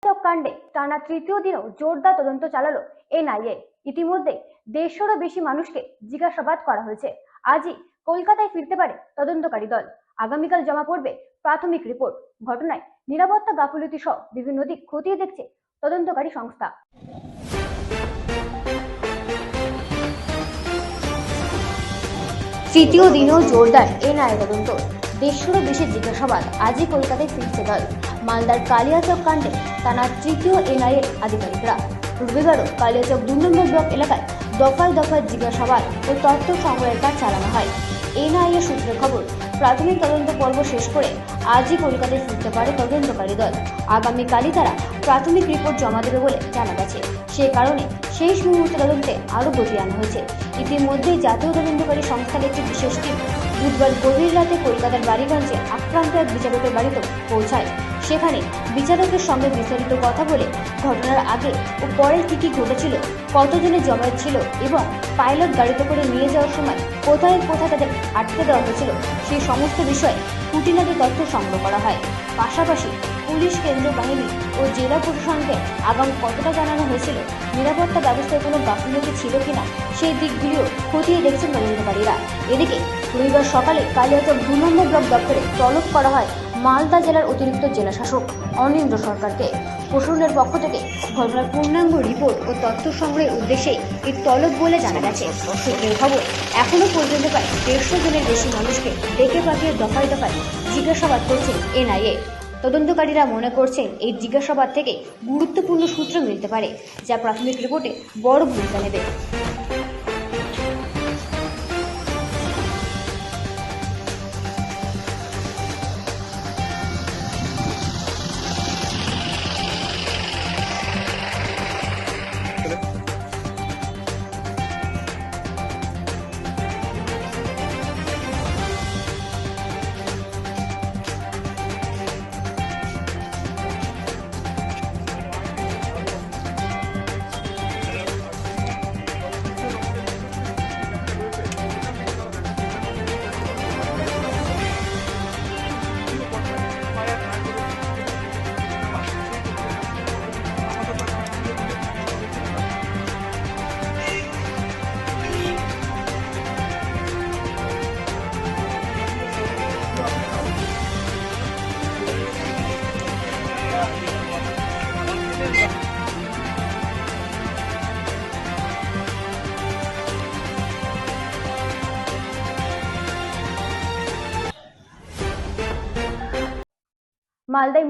কাণ্ডে টানা তৃতীয় দিনও জোরদার তদন্ত চালালো এনআইএ। ইতিমধ্যে 150-রও বেশি মানুষকে জিজ্ঞাসাবাদ করা হয়েছে। আজই কলকাতায় ফিরতে পারে তদন্তকারী দল। আগামীকাল জমা পড়বে প্রাথমিক রিপোর্ট। ঘটনায় নিরাপত্তা গাফিলতি সহ বিভিন্ন দিক খতিয়ে দেখছে তদন্তকারী সংস্থা। তৃতীয় দিনও জোরদার এনআইএ তদন্ত। 150-রও বেশি জিজ্ঞাসাবাদ। আজই কলকাতায় ফিরছে দল। মালদার কালিয়াচক কাণ্ডে টানা তৃতীয় এনআইএ আধিকারিকরা। রবিবারও কালিয়াচক 2 নম্বর ব্লক এলাকায় দফায় দফায় জিজ্ঞাসাবাদ ও তথ্য সংগ্রহের কাজ চালানো হয়। এনআইএ সূত্রে খবর, প্রাথমিক তদন্ত পর্ব শেষ করে আজই কলকাতায় ফিরতে পারে তদন্তকারী দল। আগামীকালই তারা প্রাথমিক রিপোর্ট জমা দেবে বলে জানা গেছে। সে কারণে শেষ মুহূর্তে তদন্তে আরও গতি আনা হয়েছে। ইতিমধ্যেই জাতীয় তদন্তকারী সংস্থার একটি বিশেষ টিম বুধবার গভীর রাতে কলকাতার বাড়িগঞ্জে আক্রান্ত এক বিচারকের বাড়িতে পৌঁছায়। সেখানে বিচারকের সঙ্গে বিস্তারিত কথা বলে ঘটনার আগে ও পরে কি ঘটেছিল, কতজনের জমায়েত ছিল এবং পাইলট গাড়িতে করে নিয়ে যাওয়ার সময় কোথায় কোথায় তাদের আটকে দেওয়া হয়েছিল সেই সমস্ত বিষয়ে খুঁটিনাটি তথ্য সংগ্রহ করা হয়। পাশাপাশি পুলিশ, কেন্দ্রীয় বাহিনী ও জেলা প্রশাসনকে আগাম কতটা জানানো হয়েছিল, নিরাপত্তা ব্যবস্থায় কোনো গাফিলতি ছিল কিনা সেই দিকগুলিও খতিয়ে দেখছেন তদন্তকারীরা। এদিকে রবিবার সকালে কালিয়াচক 2 নম্বর ব্লক দপ্তরে তলব করা হয় মালদা জেলার অতিরিক্ত জেলা শাসক অনিন্দ্র সরকারকে। প্রশাসনের পক্ষ থেকে ঘটনার পূর্ণাঙ্গ রিপোর্ট ও তথ্য সংগ্রহের উদ্দেশ্যেই এই তলব বলে জানা গেছে। সূত্রের খবর, এখনো পর্যন্ত প্রায় 150 জনের বেশি মানুষকে ডেকে পাঠিয়ে দফায় দফায় জিজ্ঞাসাবাদ করছেন এনআইএ। তদন্তকারীরা মনে করছেন এই জিজ্ঞাসাবাদ থেকে গুরুত্বপূর্ণ সূত্র মিলতে পারে, যা প্রাথমিক রিপোর্টে বড় ভূমিকা নেবে। মালদায়